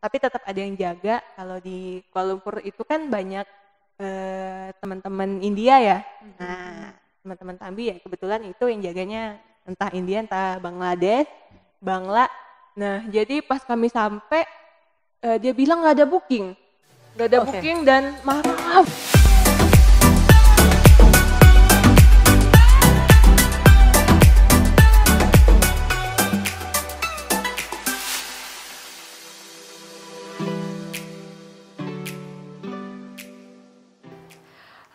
tapi tetap ada yang jaga. Kalau di Kuala Lumpur itu kan banyak teman-teman India ya. Nah, teman-teman Tambi ya kebetulan itu yang jaganya entah India entah Bangladesh, Bangla. Nah, jadi pas kami sampai dia bilang nggak ada booking, dan marah.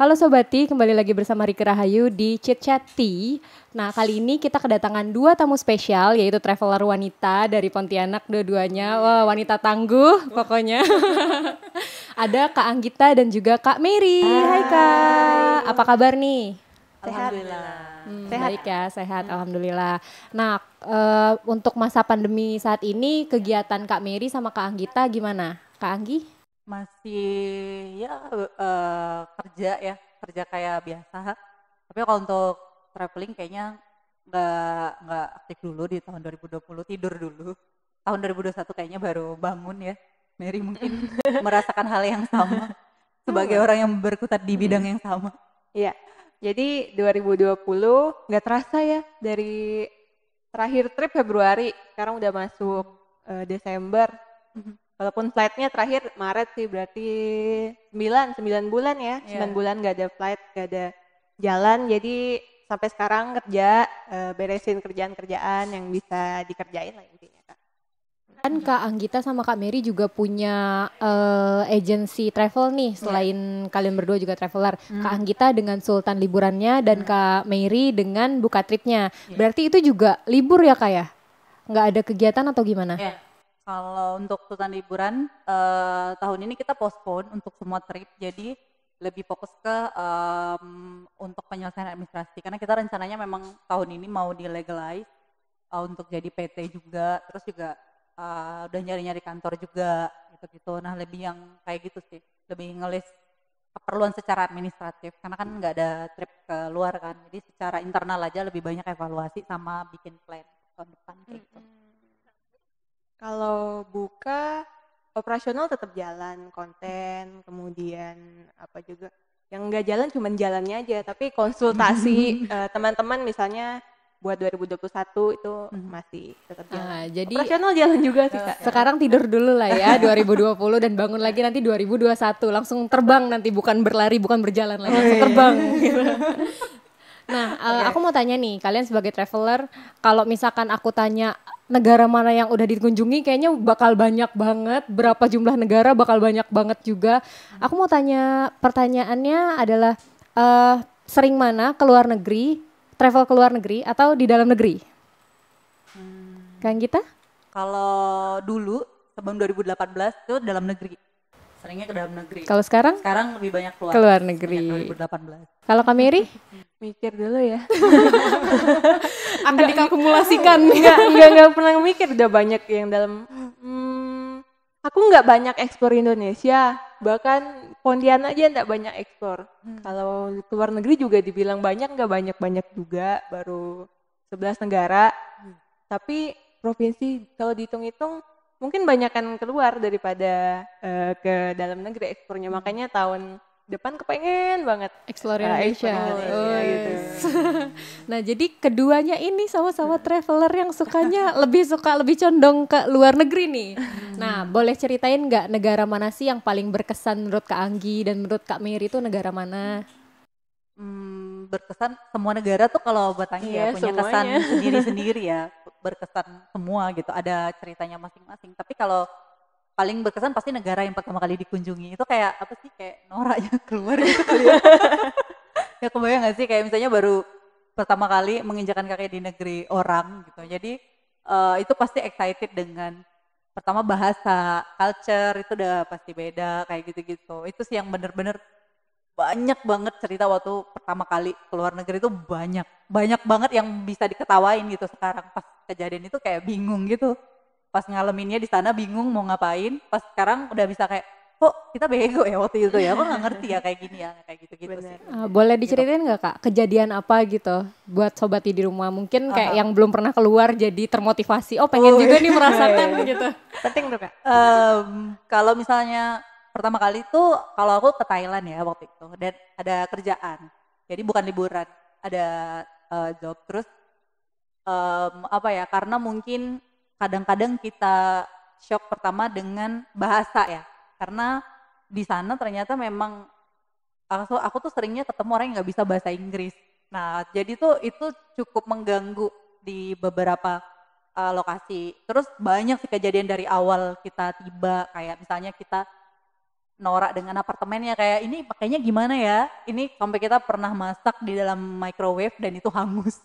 Halo Sobati, kembali lagi bersama Riki Rahayu di Chit Chat Tea. Nah, kali ini kita kedatangan 2 tamu spesial, yaitu traveler wanita dari Pontianak dua-duanya. Wah, wanita tangguh pokoknya. Ada Kak Anggita dan juga Kak Mary. Hai Kak, apa kabar nih? Alhamdulillah. Sehat. Baik ya, sehat alhamdulillah. Nah, untuk masa pandemi saat ini kegiatan Kak Mary sama Kak Anggita gimana? Kak Anggi? Masih kerja kayak biasa. Tapi kalau untuk traveling kayaknya nggak aktif dulu di tahun 2020, tidur dulu. Tahun 2021 kayaknya baru bangun ya. Mary mungkin merasakan hal yang sama sebagai orang yang berkutat di bidang yang sama. Iya, jadi 2020 nggak terasa ya, dari terakhir trip Februari, sekarang udah masuk Desember. Walaupun flightnya terakhir Maret sih, berarti 9 bulan ya, 9 bulan nggak ada flight, nggak ada jalan. Jadi sampai sekarang kerja, beresin kerjaan-kerjaan yang bisa dikerjain lah intinya Kak. Kan Kak Anggita sama Kak Mary juga punya agency travel nih, selain kalian berdua juga traveler. Kak Anggita dengan Sultan liburannya dan Kak Mary dengan buka tripnya. Berarti itu juga libur ya Kak ya? Nggak ada kegiatan atau gimana? Kalau untuk Sultan liburan tahun ini kita postpone untuk semua trip, jadi lebih fokus ke untuk penyelesaian administrasi. Karena kita rencananya memang tahun ini mau di-legalize untuk jadi PT juga, terus juga udah nyari-nyari kantor juga gitu-gitu. Nah lebih yang kayak gitu sih, lebih ngelis keperluan secara administratif. Karena kan nggak ada trip ke luar kan, jadi secara internal aja lebih banyak evaluasi sama bikin plan tahun depan kayak gitu. Kalau buka operasional tetap jalan, konten, kemudian apa juga. Yang nggak jalan cuman jalannya aja, tapi konsultasi teman-teman misalnya buat 2021 itu masih tetap jalan. Jadi operasional jalan juga sih Kak. sekarang tidur dulu lah ya 2020 dan bangun lagi nanti 2021 langsung terbang nanti, bukan berlari, bukan berjalan lagi, langsung terbang gitu. Nah, aku mau tanya nih, kalian sebagai traveler, kalau misalkan aku tanya negara mana yang udah dikunjungi, kayaknya bakal banyak banget, berapa jumlah negara bakal banyak banget juga. Aku mau tanya, pertanyaannya adalah sering mana ke luar negeri, travel ke luar negeri atau di dalam negeri? Kang Gita? Kalau dulu sebelum 2018 itu dalam negeri, seringnya ke dalam negeri. Kalau sekarang? Sekarang lebih banyak ke luar negeri. 2018. Kalau Kak Mary? Mikir dulu ya. Akan dikalkulasikan. Enggak pernah mikir, udah banyak yang dalam. Aku nggak banyak ekspor Indonesia, bahkan Pontianak aja nggak banyak ekspor. Kalau ke luar negeri juga dibilang banyak, nggak banyak-banyak juga, baru 11 negara. Tapi provinsi kalau dihitung-hitung mungkin banyakan keluar daripada ke dalam negeri ekspornya. Makanya tahun depan kepengen banget Explore Indonesia. Gitu. Nah, jadi keduanya ini sama-sama traveler yang lebih condong ke luar negeri nih. Nah, boleh ceritain nggak negara mana sih yang paling berkesan menurut Kak Anggi dan menurut Kak Mary itu negara mana? Berkesan semua negara tuh kalau buat Anggi ya punya semuanya. kesan sendiri-sendiri ya, berkesan semua gitu, ada ceritanya masing-masing. Tapi kalau paling berkesan pasti negara yang pertama kali dikunjungi itu kayak apa sih, kayak noraknya keluar gitu kali ya. Ya kebayang gak sih kayak misalnya baru pertama kali menginjakan kaki di negeri orang gitu. Jadi itu pasti excited dengan pertama bahasa, culture itu udah pasti beda kayak gitu-gitu. Itu sih yang bener-bener banyak banget cerita waktu pertama kali keluar negeri itu banyak banget yang bisa diketawain gitu. Sekarang pas kejadian itu kayak bingung gitu. Pas ngalaminnya di sana bingung mau ngapain, pas sekarang udah bisa kayak kok kita bego ya waktu itu ya, kok nggak ngerti ya kayak gini ya, kayak gitu-gitu sih. Boleh diceritain nggak Kak kejadian apa gitu buat sobat di rumah, mungkin kayak yang belum pernah keluar jadi termotivasi, pengen juga nih merasakan gitu. Penting tuh Kak. Kalau misalnya pertama kali tuh kalau aku ke Thailand ya waktu itu, dan ada kerjaan, jadi bukan liburan, ada job. Terus karena mungkin kadang-kadang kita shock pertama dengan bahasa ya, karena di sana ternyata memang aku tuh seringnya ketemu orang yang nggak bisa bahasa Inggris. Nah jadi tuh itu cukup mengganggu di beberapa lokasi. Terus banyak sih kejadian dari awal kita tiba, kayak misalnya kita norak dengan apartemennya, kayak ini pakainya gimana ya, ini sampai kita pernah masak di dalam microwave dan itu hangus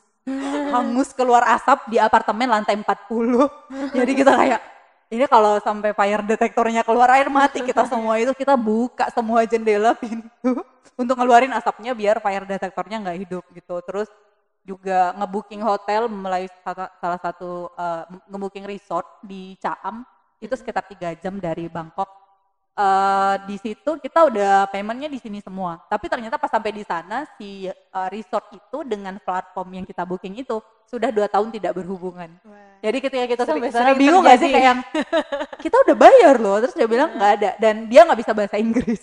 keluar asap di apartemen lantai 40. Jadi kita kayak ini kalau sampai fire detectornya keluar air mati kita semua. Itu kita buka semua jendela pintu untuk ngeluarin asapnya biar fire detectornya nggak hidup gitu. Terus juga ngebooking hotel melalui salah satu ngebooking resort di Caam itu sekitar 3 jam dari Bangkok. Di situ kita udah paymentnya di sini semua, tapi ternyata pas sampai di sana si resort itu dengan platform yang kita booking itu sudah 2 tahun tidak berhubungan. Jadi ketika kita sampai sana bingung nggak sih, kayak yang kita udah bayar loh, terus dia bilang nggak ada dan dia nggak bisa bahasa Inggris.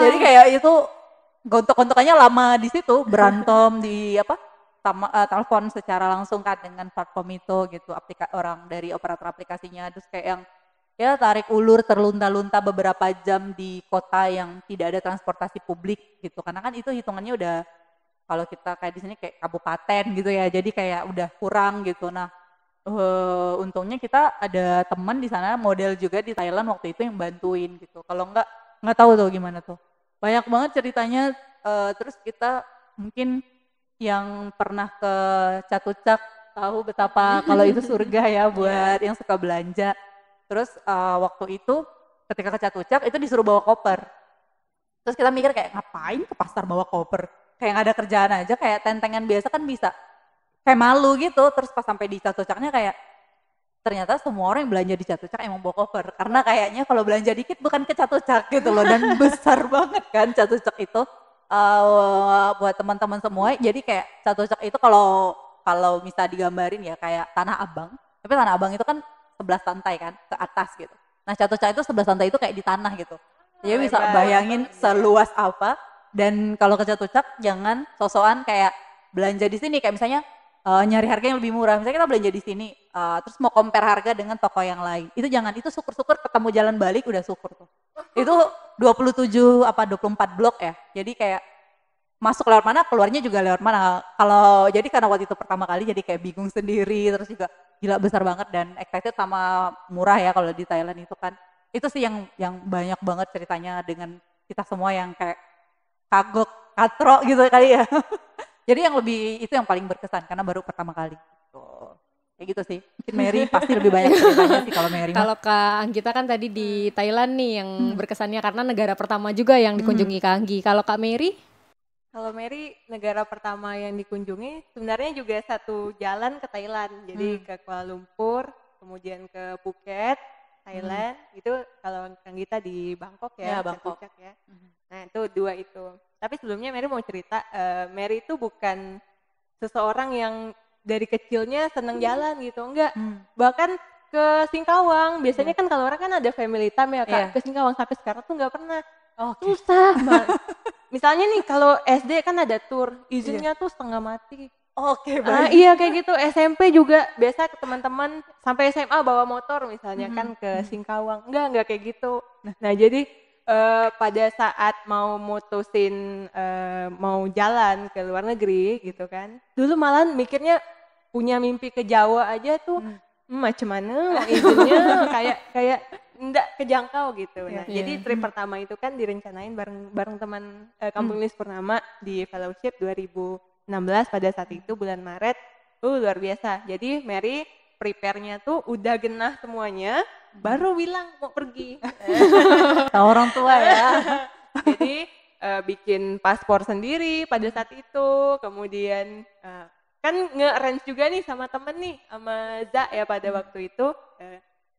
Jadi kayak itu gontok-gontokannya lama di situ, berantem di telepon secara langsung kan dengan platform itu gitu, orang dari operator aplikasinya. Terus kayak yang ya tarik ulur terlunta-lunta beberapa jam di kota yang tidak ada transportasi publik gitu, karena kan itu hitungannya udah kalau kita kayak di sini kayak kabupaten gitu ya, jadi kayak udah kurang gitu. Nah untungnya kita ada teman di sana model juga di Thailand waktu itu yang bantuin gitu, kalau nggak tahu tuh gimana tuh, banyak banget ceritanya. Terus kita mungkin yang pernah ke Chatuchak tahu betapa kalau itu surga ya buat yang suka belanja. Terus waktu itu ketika ke Chatuchak itu disuruh bawa koper. Terus kita mikir kayak ngapain ke pasar bawa koper? Kayak nggak ada kerjaan aja, kayak tentengan biasa kan bisa. Kayak malu gitu. Terus pas sampai di Chatuchaknya kayak ternyata semua orang yang belanja di Chatuchak emang bawa koper. Karena kayaknya kalau belanja dikit bukan ke Chatuchak gitu loh, dan besar banget kan Chatuchak itu buat teman-teman semua. Jadi kayak Chatuchak itu kalau bisa digambarin ya kayak Tanah Abang. Tapi Tanah Abang itu kan 11 lantai kan ke atas gitu. Nah Chatuchak itu 11 lantai itu kayak di tanah gitu. Jadi bisa bayangin seluas apa. Dan kalau ke Chatuchak jangan sosokan kayak belanja di sini, kayak misalnya nyari harga yang lebih murah. Misalnya kita belanja di sini terus mau compare harga dengan toko yang lain. Itu jangan, itu syukur-syukur ketemu jalan balik udah syukur tuh. Itu 24 blok ya. Jadi kayak masuk lewat mana, keluarnya juga lewat mana. Jadi karena waktu itu pertama kali jadi kayak bingung sendiri, terus juga gila besar banget dan excited sama murah ya kalau di Thailand itu kan. Itu sih yang banyak banget ceritanya dengan kita semua yang kayak kagok, katro gitu kali ya. Jadi yang lebih itu yang paling berkesan karena baru pertama kali. Tuh. Kayak gitu sih. Mungkin Mary pasti lebih banyak ceritanya sih kalau Mary. Kalau Kak Anggita kan tadi di Thailand nih yang berkesannya karena negara pertama juga yang dikunjungi Kak Anggi. Kalau Kak Mary? Kalau Mary negara pertama yang dikunjungi sebenarnya juga satu jalan ke Thailand. Jadi ke Kuala Lumpur, kemudian ke Phuket, Thailand. Itu kalau Kang Gita di Bangkok ya, Bangkok. Chatuchak ya. Nah itu 2 itu. Tapi sebelumnya Mary mau cerita, Mary itu bukan seseorang yang dari kecilnya seneng jalan gitu, enggak. Bahkan ke Singkawang, biasanya kan kalau orang kan ada family time ya Kak, ke Singkawang sampai sekarang tuh nggak pernah. Susah banget. Misalnya nih kalau SD kan ada tour, izinnya tuh setengah mati. Oke, baik. Iya kayak gitu. SMP juga biasa ke teman-teman sampai SMA bawa motor misalnya kan ke Singkawang. Enggak kayak gitu. Nah jadi pada saat mau mutusin mau jalan ke luar negeri gitu kan, dulu malah mikirnya punya mimpi ke Jawa aja tuh macam mana izinnya kayak enggak kejangkau gitu. Nah, jadi trip pertama itu kan direncanain bareng teman Kampung Lis Purnama di fellowship 2016 pada saat itu bulan Maret. Luar biasa. Jadi Mary prepare-nya tuh udah genah semuanya, baru bilang mau pergi. Orang tua ya. Jadi bikin paspor sendiri pada saat itu, kemudian kan nge-arrange juga nih sama temen nih, sama Za ya pada waktu itu.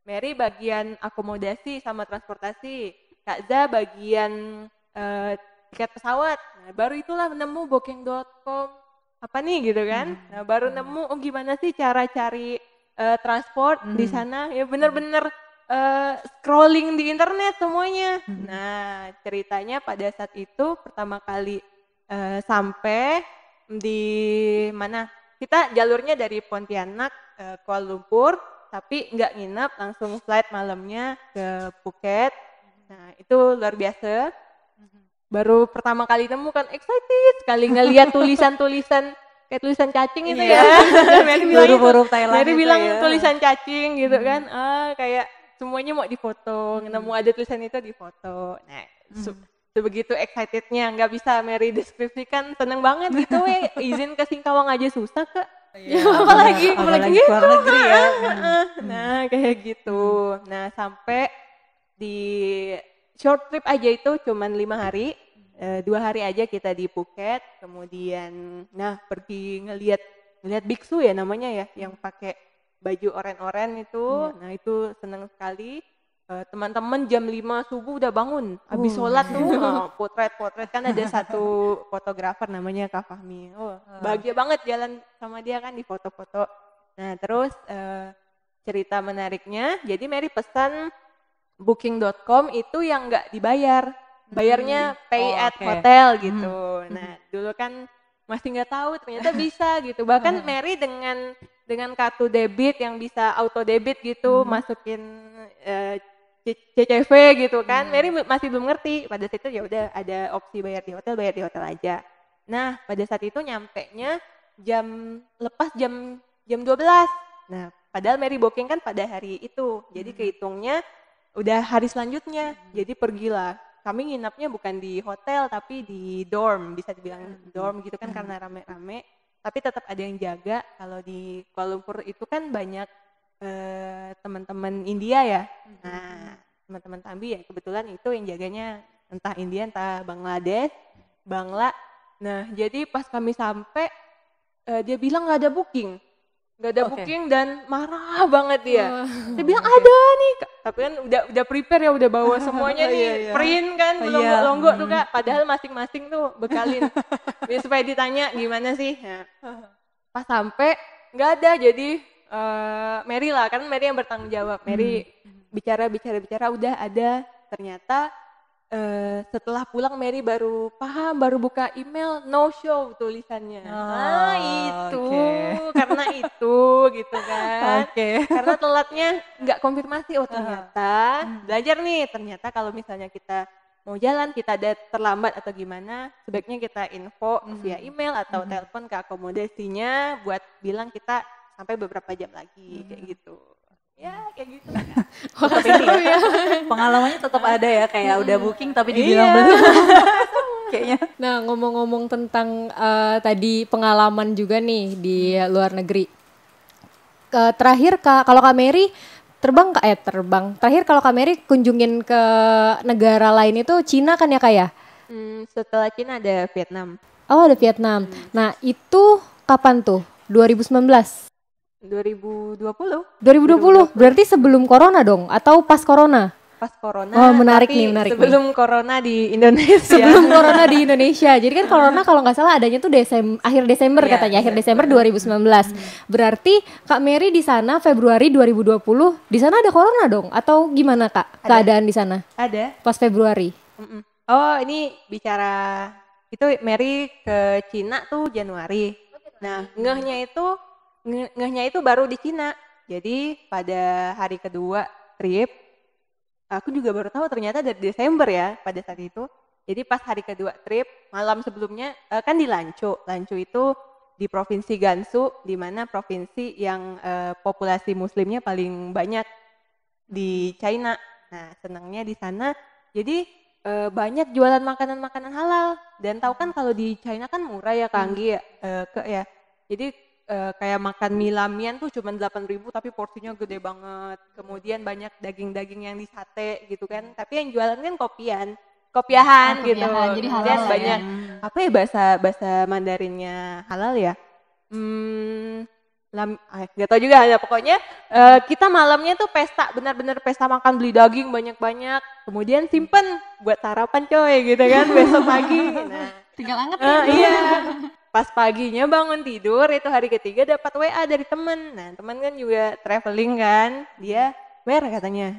Mary bagian akomodasi sama transportasi, Kak Za bagian tiket pesawat. Nah, baru itulah nemu booking.com. Apa nih gitu kan? Nah, baru nemu gimana sih cara cari transport di sana. Ya bener-bener scrolling di internet semuanya. Nah, ceritanya pada saat itu pertama kali sampai di mana? Kita jalurnya dari Pontianak Kuala Lumpur, tapi nggak nginap, langsung flight malamnya ke Phuket. Nah, itu luar biasa. Baru pertama kali nemu kan excited sekali ngelihat tulisan-tulisan kayak tulisan cacing itu ya. Mary bilang huruf-huruf Thailand Mary itu bilang ya. tulisan cacing gitu kan. Kayak semuanya mau difoto, nemu ada tulisan itu difoto. Nah, sebegitu excitednya nggak bisa Mary deskripsikan, seneng banget gitu izin ke Singkawang aja susah Kak. apalagi keluar negeri ya. Nah kayak gitu. Nah sampai di short trip aja itu cuman 5 hari, 2 hari aja kita di Phuket, kemudian pergi ngelihat biksu ya namanya ya, yang pakai baju oren-oren itu. Nah itu seneng sekali. Teman-teman jam 5 subuh udah bangun, habis sholat tuh potret kan ada satu fotografer namanya Kak Fahmi. Bahagia banget jalan sama dia kan di foto-foto. Nah terus cerita menariknya, jadi Mary pesan booking.com itu yang nggak dibayar, bayarnya pay at hotel gitu. Nah dulu kan masih nggak tahu ternyata bisa gitu. Bahkan Mary dengan kartu debit yang bisa auto debit gitu, masukin CCV gitu kan. Mary masih belum ngerti. Pada saat itu ya udah ada opsi bayar di hotel aja. Nah, pada saat itu nyampenya lepas jam 12. Nah, padahal Mary booking kan pada hari itu. Jadi kehitungnya udah hari selanjutnya. Jadi pergilah. Kami nginapnya bukan di hotel tapi di dorm, bisa dibilang dorm gitu kan karena rame-rame. Tapi tetap ada yang jaga. Kalau di Kuala Lumpur itu kan banyak teman-teman India ya. Nah, teman-teman Tambi ya kebetulan itu yang jaganya entah India entah Bangladesh, Bangla. Nah, jadi pas kami sampai dia bilang nggak ada booking. Booking dan marah banget dia. Dia bilang ada nih, tapi kan udah prepare ya, udah bawa semuanya nih, print kan, longo-longo tuh Kak. Padahal masing-masing tuh bekalin. Supaya ditanya gimana sih. Nah, pas sampai nggak ada, jadi Mary lah, kan Mary yang bertanggung jawab. Mary bicara udah ada. Ternyata setelah pulang Mary baru paham, baru buka email, no show tulisannya. Karena itu gitu kan. Karena telatnya nggak konfirmasi. Ternyata belajar nih, ternyata kalau misalnya kita mau jalan, kita ada terlambat atau gimana, sebaiknya kita info via email atau telepon ke akomodasinya buat bilang kita sampai beberapa jam lagi, kayak gitu. Ya kayak gitu. Tetap ini ya, pengalamannya tetap ada ya, kayak udah booking tapi dibilang belum. Kayaknya. Nah ngomong-ngomong tentang tadi pengalaman juga nih di luar negeri. Terakhir kalau Kak Mary terbang. Terakhir kalau Kak Mary kunjungin ke negara lain itu Cina kan ya Kak ya? Setelah Cina ada Vietnam. Oh ada Vietnam. Nah itu kapan tuh? 2019? 2020. Berarti sebelum corona dong atau pas corona? Pas corona. Oh menarik nih. Sebelum corona di Indonesia. Sebelum corona di Indonesia. Jadi kan corona kalau nggak salah adanya tuh akhir Desember katanya, akhir Desember 2019. Berarti Kak Mary di sana Februari 2020, di sana ada corona dong atau gimana Kak keadaan di sana? Ada. Pas Februari. Oh ini bicara itu Mary ke Cina tuh Januari. Nah ngehnya itu baru di Cina. Jadi pada hari kedua trip, aku juga baru tahu ternyata dari Desember ya pada saat itu. Jadi pas hari kedua trip, malam sebelumnya kan di Lancho. Lancho itu di Provinsi Gansu, di mana provinsi yang populasi muslimnya paling banyak di China. Nah senangnya di sana, jadi banyak jualan makanan-makanan halal. Dan tahu kan kalau di China kan murah ya Kak Anggi ya. Jadi kayak makan mie lamian tuh cuma 8.000 tapi porsinya gede banget. Kemudian banyak daging-daging yang disate gitu kan. Tapi yang jualan kan kopiahan gitu. Jadi halal. Dan banyak apa ya bahasa Mandarinnya halal ya? Nggak tahu juga ya, pokoknya kita malamnya tuh pesta, benar-benar pesta makan, beli daging banyak-banyak, kemudian simpen buat sarapan coy gitu kan besok pagi. Nah, Tinggal anget iya. Pas paginya bangun tidur itu hari ketiga dapat WA dari temen. Nah temen kan juga traveling kan, dia katanya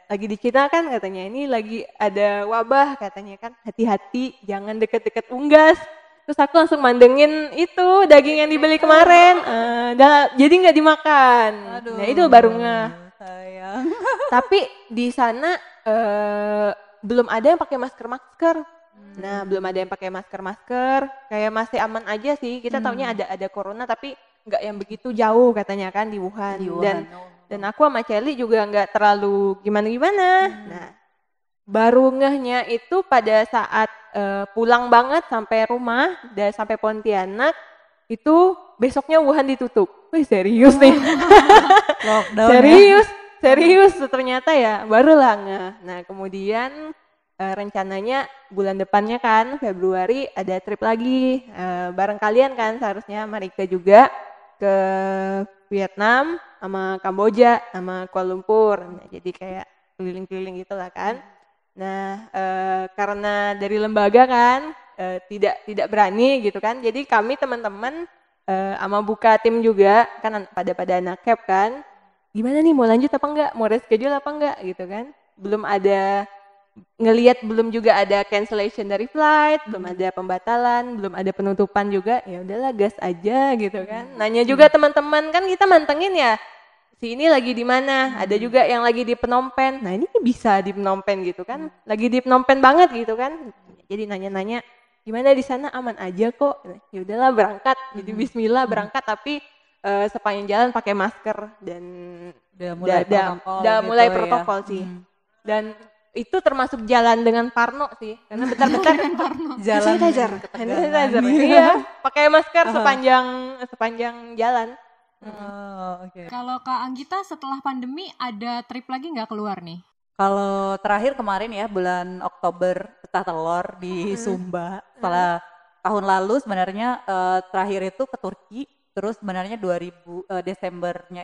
lagi di Cina kan, katanya ini lagi ada wabah katanya kan, hati-hati jangan deket-deket unggas. Terus aku langsung mandengin itu daging yang dibeli kemarin, jadi nggak dimakan. Aduh, Nah itu baru ngeh. sayang. Tapi di sana belum ada yang pakai masker. Nah belum ada yang pakai masker, kayak masih aman aja sih. Kita taunya ada corona tapi nggak yang begitu jauh katanya kan di Wuhan. Di Wuhan. Dan aku sama Celi juga nggak terlalu gimana-gimana. Nah baru ngehnya itu pada saat pulang banget sampai rumah dan sampai Pontianak, itu besoknya Wuhan ditutup. Wih serius nih. Lockdown Serius ternyata ya, barulah ngeh. Nah kemudian rencananya bulan depannya kan Februari ada trip lagi bareng kalian kan, seharusnya Marika juga ke Vietnam sama Kamboja sama Kuala Lumpur. Nah, jadi kayak keliling-keliling gitulah kan. Nah karena dari lembaga kan tidak berani gitu kan, jadi kami teman-teman sama buka tim juga kan pada anak cap kan, gimana nih mau lanjut apa enggak, mau reschedule apa enggak gitu kan. Belum ada ngelihat, belum juga ada cancellation dari flight, belum ada pembatalan, belum ada penutupan juga, ya udahlah gas aja gitu kan. Nanya juga teman-teman kan, kita mantengin ya si ini lagi di mana, ada juga yang lagi di Phnom Penh. Nah ini bisa di Phnom Penh gitu kan, lagi di Phnom Penh banget gitu kan. Jadi nanya-nanya gimana di sana, aman aja kok. Ya udahlah berangkat, jadi Bismillah berangkat, tapi sepanjang jalan pakai masker dan udah mulai protokol sih. Dan itu termasuk jalan dengan parno sih, karena bentar-bentar jalan sanitizer. Iya, pakai masker sepanjang jalan. Okay. Kalau Kak Anggita setelah pandemi ada trip lagi nggak keluar nih? Kalau terakhir kemarin ya bulan Oktober pecah telur di Sumba. Setelah tahun lalu sebenarnya terakhir itu ke Turki, terus sebenarnya Desembernya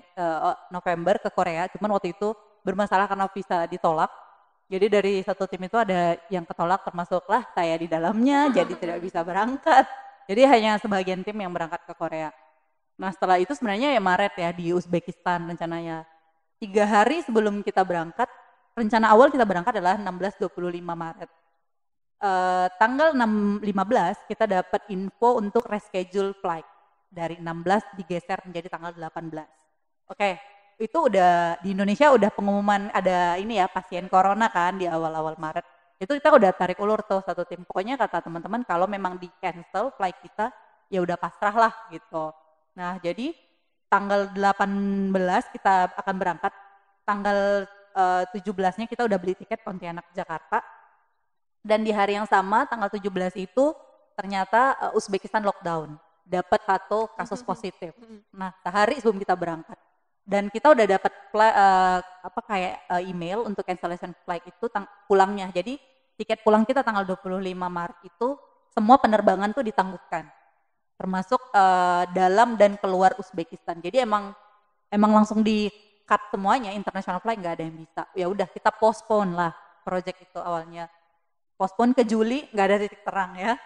November ke Korea. Cuman waktu itu bermasalah karena visa ditolak. Jadi dari satu tim itu ada yang ketolak, termasuklah saya di dalamnya, jadi tidak bisa berangkat. Jadi hanya sebagian tim yang berangkat ke Korea. Nah setelah itu sebenarnya ya Maret ya di Uzbekistan rencananya. 3 hari sebelum kita berangkat, rencana awal kita berangkat adalah 16-25 Maret. Tanggal 15 kita dapat info untuk reschedule flight. Dari 16 digeser menjadi tanggal 18. Oke, itu udah di Indonesia udah pengumuman ada ini ya pasien corona kan di awal-awal Maret. Itu kita udah tarik ulur tuh satu tim. Pokoknya kata teman-teman kalau memang di cancel flight kita ya udah pasrah lah gitu. Nah jadi tanggal 18 kita akan berangkat, tanggal 17-nya kita udah beli tiket Pontianak Jakarta, dan di hari yang sama tanggal 17 itu ternyata Uzbekistan lockdown, dapat 1 kasus positif. Nah sehari sebelum kita berangkat, dan kita udah dapat email untuk cancellation flight itu pulangnya. Jadi tiket pulang kita tanggal 25 Maret itu semua penerbangan tuh ditangguhkan, termasuk dalam dan keluar Uzbekistan. Jadi emang langsung di cut semuanya, international flight nggak ada yang bisa. Ya udah kita postpone lah project itu awalnya. Postpone ke Juli nggak ada titik terang ya.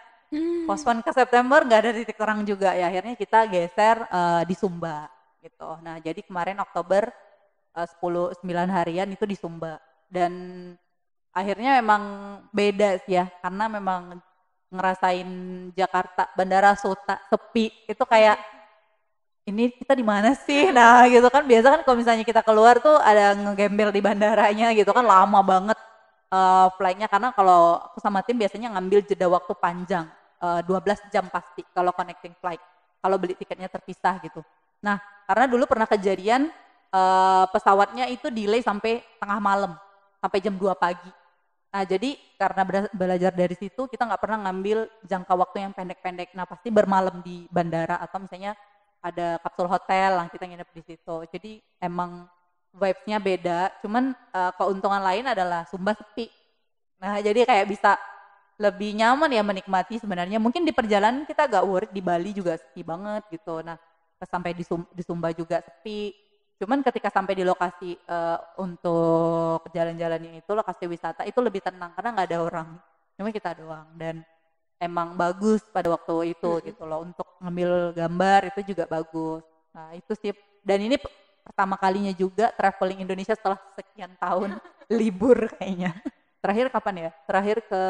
Postpone ke September nggak ada titik terang juga ya. Akhirnya kita geser di Sumba gitu. Nah jadi kemarin Oktober 9 harian itu di Sumba. Dan akhirnya memang beda sih ya, karena memang ngerasain Jakarta, Bandara Suta sepi itu kayak ini kita di mana sih? Nah gitu kan, biasa kan kalau misalnya kita keluar tuh ada ngegembel di bandaranya gitu kan, lama banget flightnya, karena kalau aku sama tim biasanya ngambil jeda waktu panjang 12 jam pasti kalau connecting flight, kalau beli tiketnya terpisah gitu. Nah karena dulu pernah kejadian pesawatnya itu delay sampai tengah malam, sampai jam 2 pagi. Nah jadi karena belajar dari situ kita nggak pernah ngambil jangka waktu yang pendek-pendek. Nah pasti bermalam di bandara atau misalnya ada kapsul hotel yang kita nginep di situ. Jadi emang vibes-nya beda. Cuman keuntungan lain adalah Sumba sepi. Nah jadi kayak bisa lebih nyaman ya menikmati sebenarnya. Mungkin di perjalanan kita agak worried, di Bali juga sepi banget gitu. Nah sampai di Sumba juga sepi. Cuman ketika sampai di lokasi untuk jalan-jalannya itu, lokasi wisata itu lebih tenang karena nggak ada orang, cuma kita doang, dan emang bagus pada waktu itu gitu loh, untuk ngambil gambar itu juga bagus. Nah itu sih, dan ini pertama kalinya juga traveling Indonesia setelah sekian tahun libur kayaknya. Terakhir kapan ya? Terakhir ke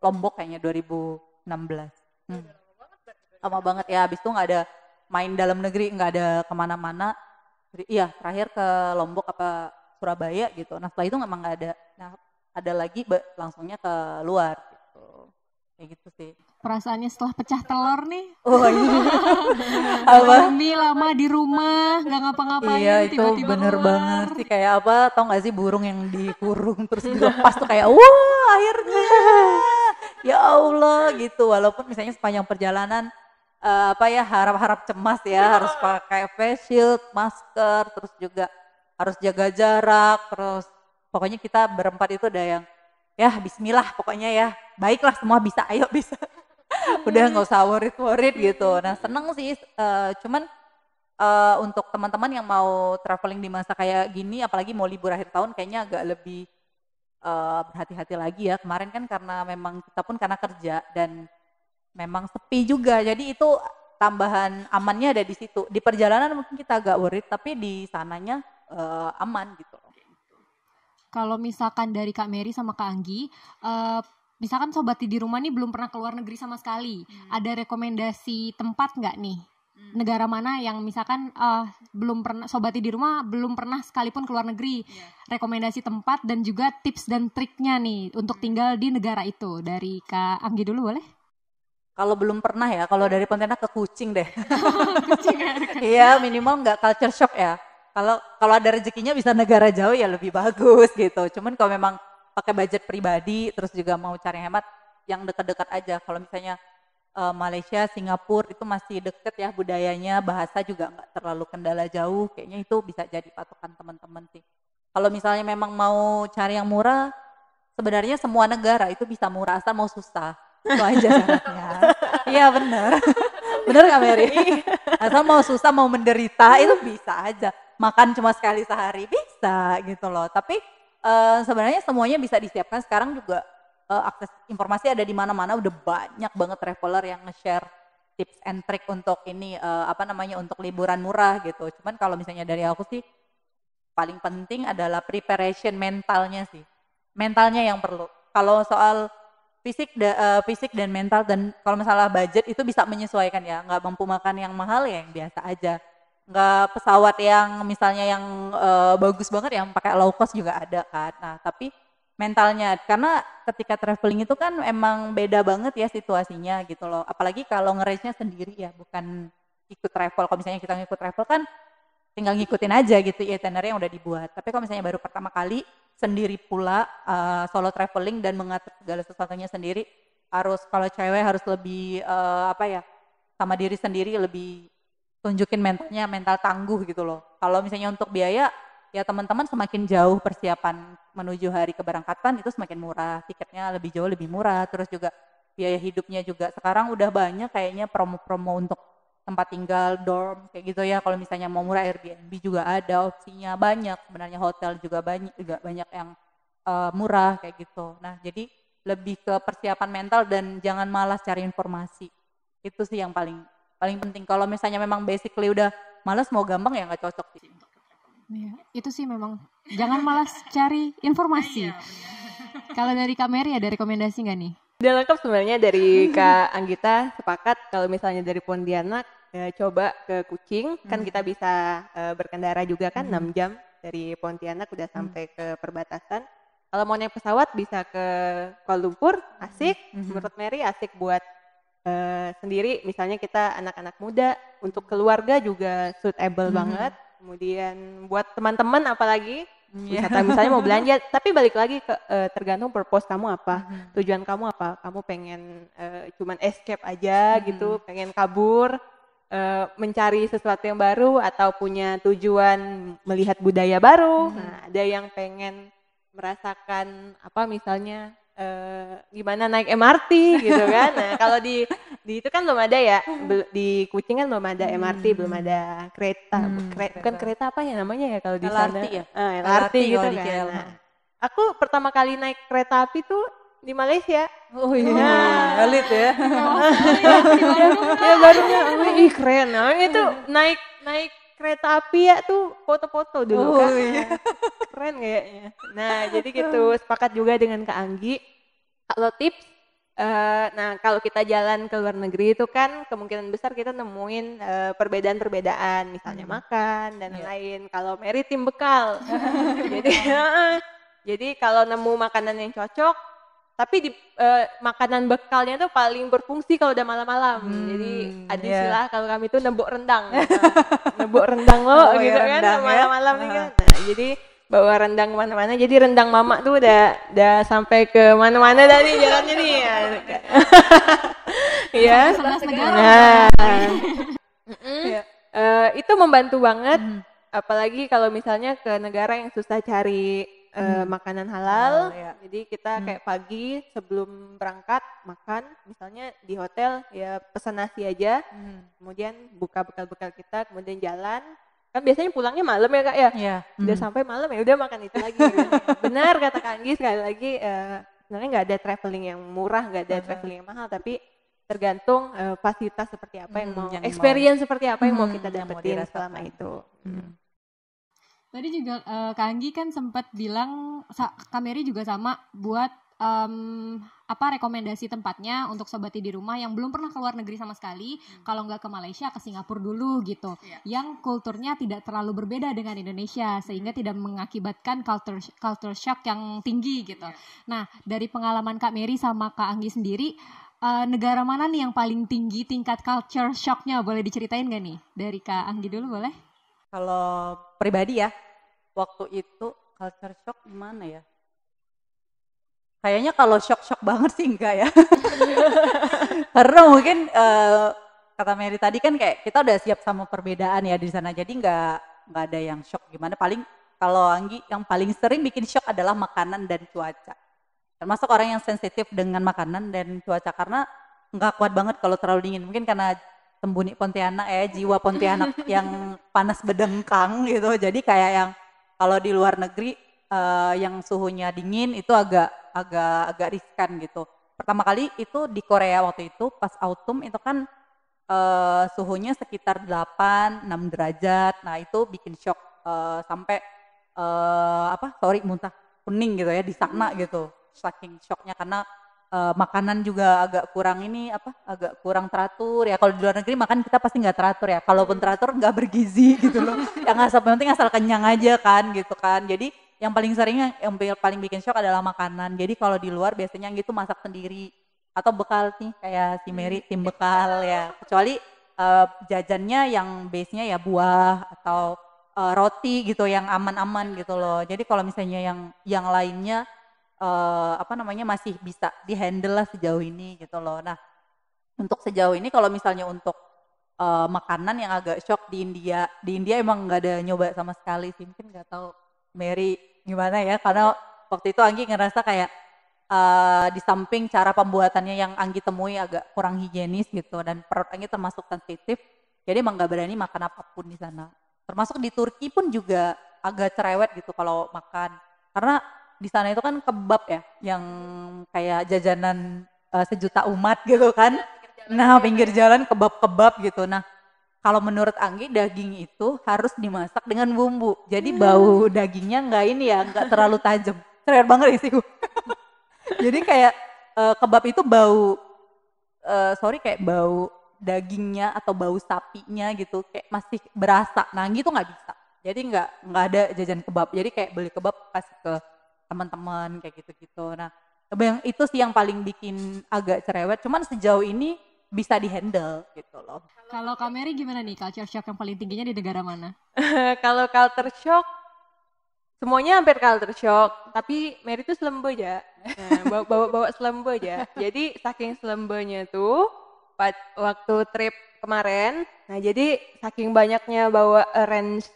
Lombok kayaknya 2016. Lama banget ya, habis itu nggak ada main dalam negeri, nggak ada kemana-mana. Iya, terakhir ke Lombok apa Surabaya gitu. Nah setelah itu memang nggak ada. Nah ada lagi langsungnya ke luar gitu. Kayak gitu sih. Perasaannya setelah pecah telur nih. Oh iya. Apa? Demi lama di rumah, nggak ngapa-ngapain, Iya itu tiba-tiba bener keluar. banget sih, kayak apa, tau gak sih burung yang dikurung terus dilepas tuh kayak wah akhirnya ya Allah gitu. Walaupun misalnya sepanjang perjalanan apa ya, harap-harap cemas ya, harus pakai face shield, masker, terus juga harus jaga jarak, terus pokoknya kita berempat itu ada yang ya bismillah pokoknya ya, baiklah semua bisa, ayo bisa. Udah nggak usah worried gitu. Nah seneng sih, cuman untuk teman-teman yang mau traveling di masa kayak gini, apalagi mau libur akhir tahun, kayaknya agak lebih berhati-hati lagi ya. Kemarin kan karena memang kita pun karena kerja dan memang sepi juga, jadi itu tambahan amannya ada di situ. Di perjalanan mungkin kita agak worried, tapi di sananya aman gitu. Kalau misalkan dari Kak Mary sama Kak Anggi, misalkan sobat di rumah nih belum pernah keluar negeri sama sekali, ada rekomendasi tempat nggak nih? Negara mana yang misalkan belum pernah, sobat di rumah belum pernah sekalipun keluar negeri, rekomendasi tempat dan juga tips dan triknya nih untuk tinggal di negara itu. Dari Kak Anggi dulu boleh? Kalau belum pernah ya, kalau dari Pontianak ke Kucing deh. Iya minimal nggak culture shock ya. Kalau ada rezekinya bisa negara jauh ya lebih bagus gitu. Cuman kalau memang pakai budget pribadi, terus juga mau cari hemat, yang dekat-dekat aja. Kalau misalnya Malaysia, Singapura itu masih deket ya budayanya, bahasa juga nggak terlalu kendala jauh. Kayaknya itu bisa jadi patokan teman-teman sih. Kalau misalnya memang mau cari yang murah, sebenarnya semua negara itu bisa murah asal mau susah. Itu aja syaratnya. Iya bener. Bener gak Mary? Asal mau susah, mau menderita itu bisa aja. Makan cuma sekali sehari bisa gitu loh. Tapi sebenarnya semuanya bisa disiapkan. Sekarang juga akses informasi ada di mana-mana. Udah banyak banget traveler yang nge-share tips and trick untuk ini untuk liburan murah gitu. Cuman kalau misalnya dari aku sih paling penting adalah preparation mentalnya sih. Mentalnya yang perlu. Kalau soal fisik dan mental, dan kalau masalah budget itu bisa menyesuaikan ya, nggak mampu makan yang mahal ya yang biasa aja, nggak pesawat yang misalnya yang bagus banget yang pakai low cost juga ada kan. Nah tapi mentalnya, karena ketika traveling itu kan emang beda banget ya situasinya gitu loh, apalagi kalau nge-range-nya sendiri ya, bukan ikut travel. Kalau misalnya kita ngikut travel kan tinggal ngikutin aja gitu itinerary yang udah dibuat, tapi kalau misalnya baru pertama kali sendiri pula solo traveling dan mengatur segala sesuatunya sendiri, harus, kalau cewek harus lebih sama diri sendiri, lebih tunjukin mental tangguh gitu loh. Kalau misalnya untuk biaya ya teman-teman semakin jauh persiapan menuju hari keberangkatan itu semakin murah, tiketnya lebih jauh lebih murah, terus juga biaya hidupnya juga sekarang udah banyak kayaknya promo-promo untuk tempat tinggal, dorm kayak gitu ya. Kalau misalnya mau murah Airbnb juga ada opsinya, banyak sebenarnya, hotel juga banyak yang murah kayak gitu. Nah jadi lebih ke persiapan mental dan jangan malas cari informasi, itu sih yang paling penting. Kalau misalnya memang basically udah malas, mau gampang ya nggak cocok sih. Ya, itu sih memang jangan malas cari informasi. Kalau dari Kak Mary ada rekomendasi nggak nih? Udah lengkap sebenarnya dari Kak Anggita, sepakat kalau misalnya dari Pontianak ya coba ke Kucing, kan kita bisa berkendara juga kan 6 jam dari Pontianak udah sampai ke perbatasan. Kalau mau naik pesawat bisa ke Kuala Lumpur, asik. Menurut Mary asik buat sendiri, misalnya kita anak-anak muda, untuk keluarga juga suitable banget. Kemudian buat teman-teman apalagi wisata misalnya mau belanja, tapi balik lagi ke tergantung purpose kamu apa, tujuan kamu apa. Kamu pengen cuman escape aja gitu, pengen kabur, mencari sesuatu yang baru, atau punya tujuan melihat budaya baru. Nah, ada yang pengen merasakan apa misalnya gimana naik MRT gitu kan. Nah, kalau di di itu kan belum ada ya, di Kucing kan belum ada MRT, belum ada kereta, bukan kereta apa ya namanya ya kalau di sana? LRT ya? LRT gitu kalau di kan. KL. Nah, aku pertama kali naik kereta api tuh di Malaysia. Oh iya, elit ya. Ya barunya, ih keren. Nah, itu naik kereta api ya tuh foto-foto dulu kan. Iya. Keren kayaknya. Nah, jadi gitu, sepakat juga dengan Kak Anggi. Kalau tips, nah kalau kita jalan ke luar negeri itu kan kemungkinan besar kita nemuin perbedaan-perbedaan, misalnya makan dan lain. Kalau Mary tim bekal, jadi kalau nemu makanan yang cocok, tapi makanan bekalnya tuh paling berfungsi kalau udah malam-malam. Jadi ada istilah kalau kami tuh nebuk rendang, nebuk rendang lo gitu kan malam-malam nih kan. Nah, jadi bawa rendang kemana-mana, jadi rendang mama tuh udah sampai ke mana-mana dah nih jalannya nih ya. Nah, itu membantu banget, apalagi kalau misalnya ke negara yang susah cari makanan halal. Jadi kita kayak pagi sebelum berangkat makan, misalnya di hotel ya pesan nasi aja, kemudian buka bekal-bekal kita, kemudian jalan. Kan biasanya pulangnya malam ya Kak ya, udah sampai malam ya udah makan itu lagi. Benar kata Kak Anggi, sekali lagi sebenarnya nggak ada traveling yang murah, nggak ada traveling yang mahal, tapi tergantung fasilitas seperti apa yang mau, experience seperti apa yang mau kita dapetin selama itu. Tadi juga Kak Anggi kan sempat bilang, Kak Mary juga sama buat rekomendasi tempatnya untuk sobat di rumah yang belum pernah keluar negeri sama sekali, kalau nggak ke Malaysia ke Singapura dulu gitu, yang kulturnya tidak terlalu berbeda dengan Indonesia sehingga tidak mengakibatkan culture shock yang tinggi gitu. Nah dari pengalaman Kak Mary sama Kak Anggi sendiri, negara mana nih yang paling tinggi tingkat culture shocknya, boleh diceritain nggak nih? Dari Kak Anggi dulu boleh? Kalau pribadi ya, waktu itu culture shock gimana ya? Kayaknya kalau shock banget sih enggak ya. Karena mungkin kata Mary tadi kan kayak kita udah siap sama perbedaan ya di sana. Jadi enggak ada yang shock gimana. Paling kalau Anggi yang paling sering bikin shock adalah makanan dan cuaca. Termasuk orang yang sensitif dengan makanan dan cuaca karena enggak kuat banget kalau terlalu dingin. Mungkin karena sembunyi Pontianak ya, jiwa Pontianak yang panas bedengkang gitu. Jadi kayak yang kalau di luar negeri yang suhunya dingin itu agak riskan gitu. Pertama kali itu di Korea waktu itu pas autumn itu kan suhunya sekitar 8-6 derajat. Nah itu bikin shock sampai muntah kuning gitu ya di sana gitu. Saking shocknya karena makanan juga agak kurang teratur ya. Kalau di luar negeri makan kita pasti nggak teratur ya. Kalaupun teratur nggak bergizi gitu loh. Yang penting asal kenyang aja kan gitu kan. Jadi yang paling bikin shock adalah makanan. Jadi kalau di luar biasanya gitu masak sendiri atau bekal nih kayak si Mary tim bekal ya. Kecuali jajannya yang base-nya ya buah atau roti gitu yang aman-aman gitu loh. Jadi kalau misalnya yang lainnya masih bisa dihandle lah sejauh ini gitu loh. Nah untuk sejauh ini kalau misalnya untuk makanan yang agak shock di India emang nggak ada nyoba sama sekali sih. Mungkin nggak tahu Mary gimana ya, karena waktu itu Anggi ngerasa kayak di samping cara pembuatannya yang Anggi temui agak kurang higienis gitu dan perut Anggi termasuk sensitif, jadi emang nggak berani makan apapun di sana. Termasuk di Turki pun juga agak cerewet gitu kalau makan, karena di sana itu kan kebab ya, yang kayak jajanan sejuta umat gitu kan. Nah pinggir jalan kebab gitu. Nah kalau menurut Anggi daging itu harus dimasak dengan bumbu. Jadi bau dagingnya nggak terlalu tajam. Keren banget sih. Jadi kayak kebab itu bau dagingnya atau bau sapinya gitu kayak masih berasa. Nah Anggi tuh nggak bisa. Jadi nggak ada jajan kebab. Jadi kayak beli kebab kasih ke teman-teman kayak gitu-gitu. Nah itu sih yang paling bikin agak cerewet. Cuman sejauh ini bisa dihandle gitu loh. Kalau Kak Mary gimana nih, culture shock yang paling tingginya di negara mana? Kalau culture shock, semuanya hampir culture shock, tapi Mary tuh selembe aja. Nah, bawa selembe aja. Jadi saking selembenya tuh, waktu trip kemarin, nah jadi saking banyaknya bawa range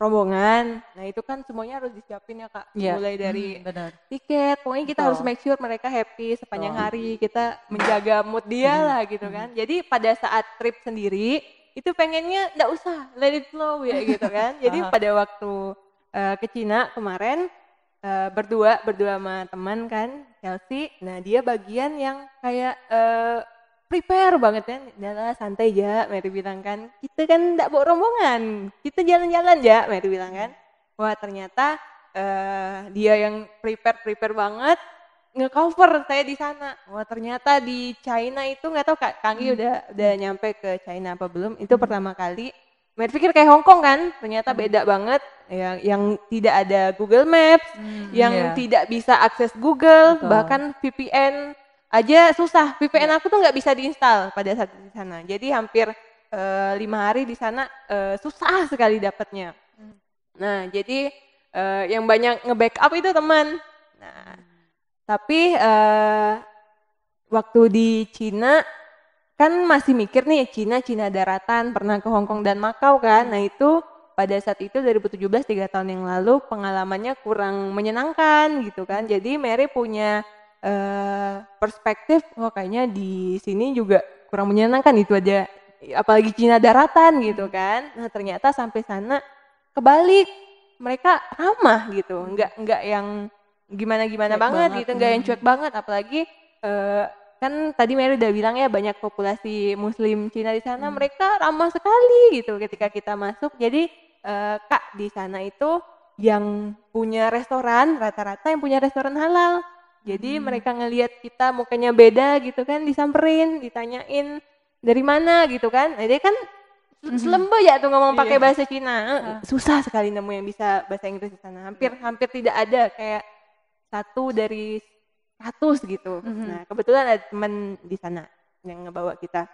rombongan. Nah itu kan semuanya harus disiapin ya Kak. Iya. Mulai dari Benar. tiket, pokoknya kita harus Betul. make sure mereka happy sepanjang Betul. hari. Kita menjaga mood dia lah gitu kan. Jadi pada saat trip sendiri itu pengennya nggak usah, let it flow ya gitu kan. Jadi pada waktu ke Cina kemarin berdua sama teman kan Chelsea. Nah dia bagian yang kayak prepare banget kan, udah santai aja, Mary bilang kan, kita kan nggak bawa rombongan, kita jalan-jalan aja, Mary bilang kan. Wah ternyata dia yang prepare banget, nge-cover saya di sana. Wah ternyata di China itu nggak tahu Kak Kanggi udah nyampe ke China apa belum? Itu pertama kali. Mary pikir kayak Hong Kong kan, ternyata beda banget. Yang tidak ada Google Maps, yang tidak bisa akses Google, Betul. bahkan VPN aja susah. VPN aku tuh nggak bisa diinstal pada saat di sana. Jadi hampir 5 hari di sana susah sekali dapatnya. Nah jadi yang banyak nge-backup itu teman. Nah tapi waktu di Cina kan masih mikir nih Cina daratan, pernah ke Hong Kong dan Makau kan. Nah itu pada saat itu 2017 3 tahun yang lalu pengalamannya kurang menyenangkan gitu kan. Jadi Mary punya perspektif, wah kayaknya di sini juga kurang menyenangkan itu aja, apalagi Cina daratan gitu kan. Nah ternyata sampai sana kebalik, mereka ramah gitu, nggak yang gimana Cuek banget banget. gitu, nggak yang cuek banget. Apalagi kan tadi Mary udah bilang ya banyak populasi Muslim Cina di sana, mereka ramah sekali gitu ketika kita masuk. Jadi Kak di sana itu yang punya restoran rata-rata yang punya restoran halal. Jadi mereka ngelihat kita mukanya beda gitu kan, disamperin, ditanyain dari mana gitu kan. Jadi kan selembe ya tuh ngomong pakai bahasa Cina. Susah sekali nemu yang bisa bahasa Inggris di sana. Hampir tidak ada, kayak 1 dari 100 gitu. Nah, kebetulan ada teman di sana yang ngebawa kita.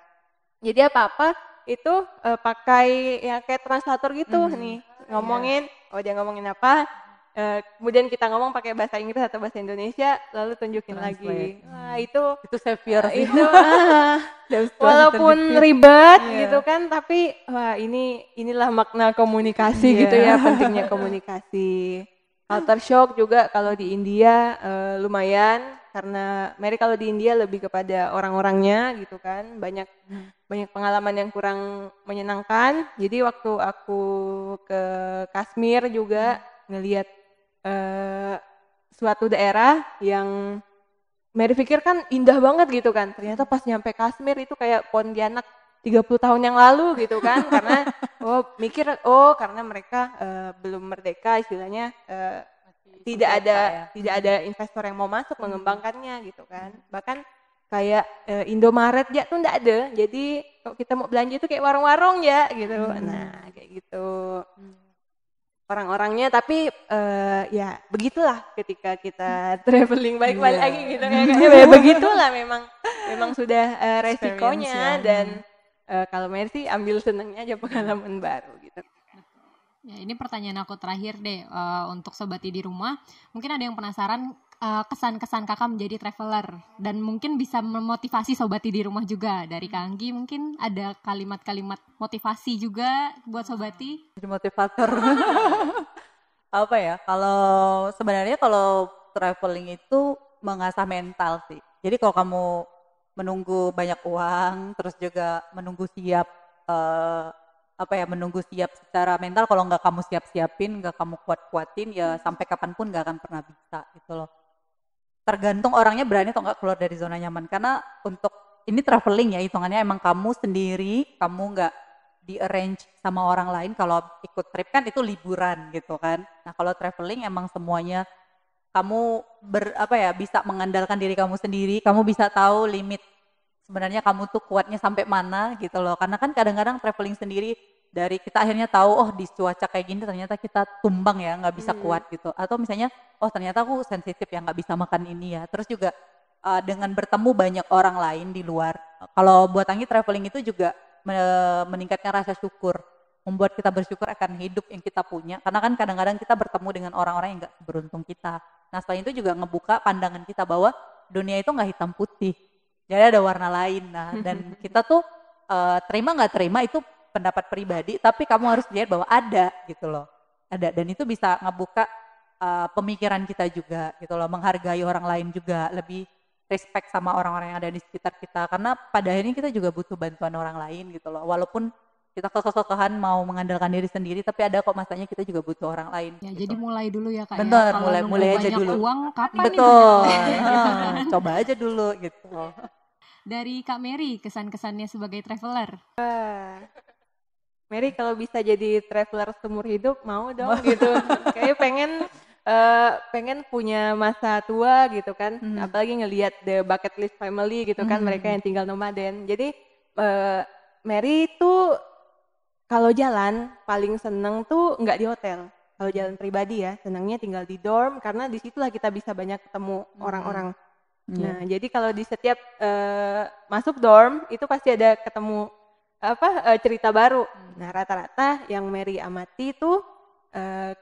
Jadi apa-apa itu pakai ya kayak translator gitu nih. Ngomongin, oh dia ngomongin apa? Kemudian kita ngomong pakai bahasa Inggris atau bahasa Indonesia, lalu tunjukin lagi. Wah Itu savior sih. itu walaupun ribet gitu kan, tapi wah inilah makna komunikasi gitu ya, pentingnya komunikasi. Culture shock juga kalau di India lumayan, karena Mary kalau di India lebih kepada orang-orangnya gitu kan, banyak pengalaman yang kurang menyenangkan. Jadi waktu aku ke Kashmir juga ngelihat suatu daerah yang Mary pikir kan indah banget gitu kan, ternyata pas nyampe Kashmir itu kayak Pontianak 30 tahun yang lalu gitu kan. Karena karena mereka belum merdeka istilahnya, tidak ada investor yang mau masuk mengembangkannya gitu kan. Bahkan kayak Indomaret ya tuh enggak ada, jadi kalau kita mau belanja itu kayak warung-warung ya gitu. Nah kayak gitu orang-orangnya. Tapi ya begitulah ketika kita traveling balik-balik lagi gitu ya begitulah, memang sudah resikonya. Dan kalau Mary sih ambil senangnya aja, pengalaman baru gitu. Ya, ini pertanyaan aku terakhir deh untuk Sobat I di rumah. Mungkin ada yang penasaran kesan-kesan kakak menjadi traveler, dan mungkin bisa memotivasi Sobat I di rumah juga. Dari Kanggi mungkin ada kalimat-kalimat motivasi juga buat Sobat I. Jadi motivator. Apa ya, sebenarnya kalau traveling itu mengasah mental sih. Jadi kalau kamu menunggu banyak uang, terus juga menunggu siap menunggu siap secara mental, kalau nggak kamu siap-siapin, nggak kamu kuat-kuatin, ya sampai kapanpun nggak akan pernah bisa gitu loh. Tergantung orangnya berani atau nggak keluar dari zona nyaman. Karena untuk ini traveling ya, hitungannya emang kamu sendiri, kamu nggak di-arrange sama orang lain. Kalau ikut trip kan itu liburan gitu kan. Nah kalau traveling emang semuanya kamu bisa mengandalkan diri kamu sendiri, kamu bisa tahu limit sebenarnya kamu tuh kuatnya sampai mana gitu loh. Karena kan kadang-kadang traveling sendiri, dari kita akhirnya tahu, oh di cuaca kayak gini ternyata kita tumbang ya, nggak bisa kuat gitu. Atau misalnya, oh ternyata aku sensitif ya, nggak bisa makan ini ya. Terus juga dengan bertemu banyak orang lain di luar. Kalau buat Anggi, traveling itu juga meningkatkan rasa syukur, membuat kita bersyukur akan hidup yang kita punya. Karena kan kadang-kadang kita bertemu dengan orang-orang yang nggak seberuntung kita. Nah selain itu juga ngebuka pandangan kita bahwa dunia itu nggak hitam putih, jadi ada warna lain. Nah dan kita tuh terima nggak terima itu pendapat pribadi, tapi kamu harus lihat bahwa ada gitu loh. ada, dan itu bisa ngebuka pemikiran kita juga gitu loh, menghargai orang lain juga, lebih respect sama orang-orang yang ada di sekitar kita, karena pada akhirnya kita juga butuh bantuan orang lain gitu loh, walaupun kita kekeh-kekehan mau mengandalkan diri sendiri, tapi ada kok masanya kita juga butuh orang lain. Ya, gitu. jadi mulai dulu ya Kak. Bener, ya. Kalau mulai aja banyak dulu. uang kapan nih Betul, punya? coba aja dulu gitu. Dari Kak Mary, kesan-kesannya sebagai traveler. Mary kalau bisa jadi traveler seumur hidup mau dong gitu. Kayak pengen punya masa tua gitu kan. Apalagi ngelihat the bucket list family gitu kan, mereka yang tinggal nomaden. Jadi Mary tuh kalau jalan paling seneng tuh nggak di hotel. Kalau jalan pribadi ya, senangnya tinggal di dorm karena disitulah kita bisa banyak ketemu orang-orang. Nah, jadi kalau di setiap masuk dorm itu pasti ada ketemu cerita baru. Nah, rata-rata yang Mary amati tuh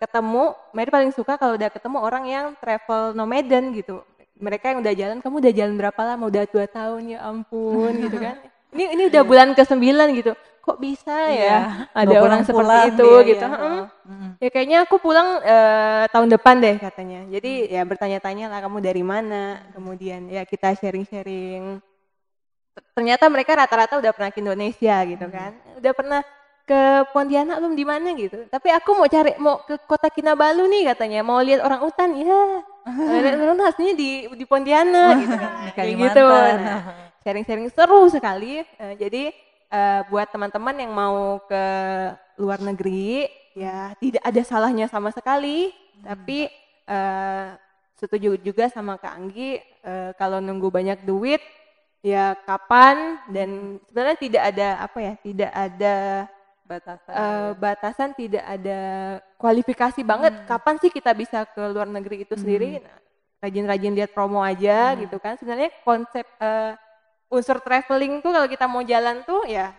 ketemu, Mary paling suka kalau udah ketemu orang yang travel nomaden gitu. Mereka yang udah jalan, kamu udah jalan berapa lama? Udah 2 tahun, ya ampun gitu kan. Ini udah bulan ke-9 gitu. Kok bisa ya ada orang seperti itu gitu. Ya kayaknya aku pulang tahun depan deh katanya. Jadi ya bertanya-tanya lah, kamu dari mana, kemudian ya kita sharing-sharing. Ternyata mereka rata-rata udah pernah ke Indonesia gitu kan, udah pernah ke Pontianak belum, di mana gitu. Tapi aku mau ke Kota Kinabalu nih katanya, mau lihat orang utan ya. Orang aslinya di Pontianak gitu kan. Kayak gitu. Nah, sharing-sharing seru sekali. Jadi buat teman-teman yang mau ke luar negeri ya tidak ada salahnya sama sekali. Tapi setuju juga sama Kak Anggi, kalau nunggu banyak duit ya kapan, dan sebenarnya tidak ada batasan, tidak ada kualifikasi banget kapan sih kita bisa ke luar negeri itu sendiri. Nah, rajin-rajin lihat promo aja gitu kan. Sebenarnya konsep unsur traveling tuh kalau kita mau jalan tuh ya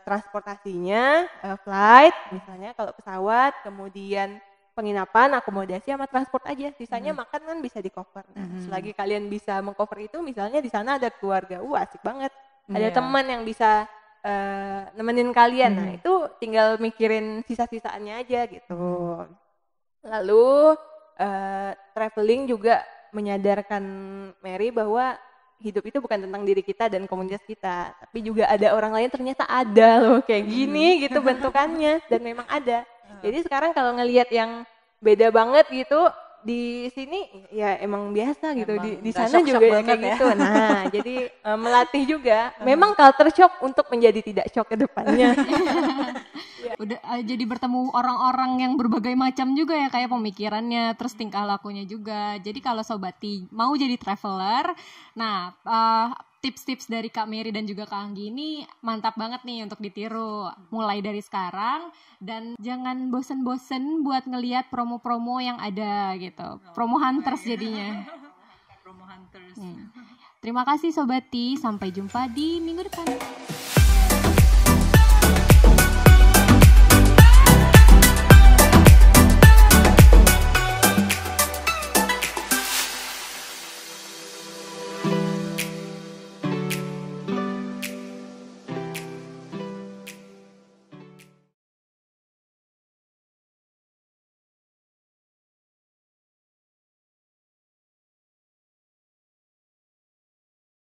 transportasinya, flight misalnya kalau pesawat, kemudian penginapan, akomodasi sama transport aja. Sisanya makan kan bisa di cover. Nah, selagi kalian bisa mengcover itu, misalnya di sana ada keluarga, asik banget. Ada teman yang bisa nemenin kalian. Nah, itu tinggal mikirin sisa-sisaannya aja gitu. Lalu traveling juga menyadarkan Mary bahwa hidup itu bukan tentang diri kita dan komunitas kita, tapi juga ada orang lain, ternyata ada loh kayak gini gitu bentukannya, dan memang ada. Jadi sekarang kalau ngelihat yang beda banget gitu di sini ya emang biasa gitu, di sana juga kayak gitu. Nah, jadi melatih juga memang culture shock untuk menjadi tidak shock ke depannya. Udah jadi bertemu orang-orang yang berbagai macam juga ya, kayak pemikirannya, terus tingkah lakunya juga. Jadi kalau Sobati mau jadi traveler, nah tips-tips dari Kak Mary dan juga Kak Anggi ini mantap banget nih untuk ditiru mulai dari sekarang, dan jangan bosen-bosen buat ngelihat promo-promo yang ada gitu. Promo hunters jadinya. Promo hunters. Terima kasih Sobati, sampai jumpa di minggu depan.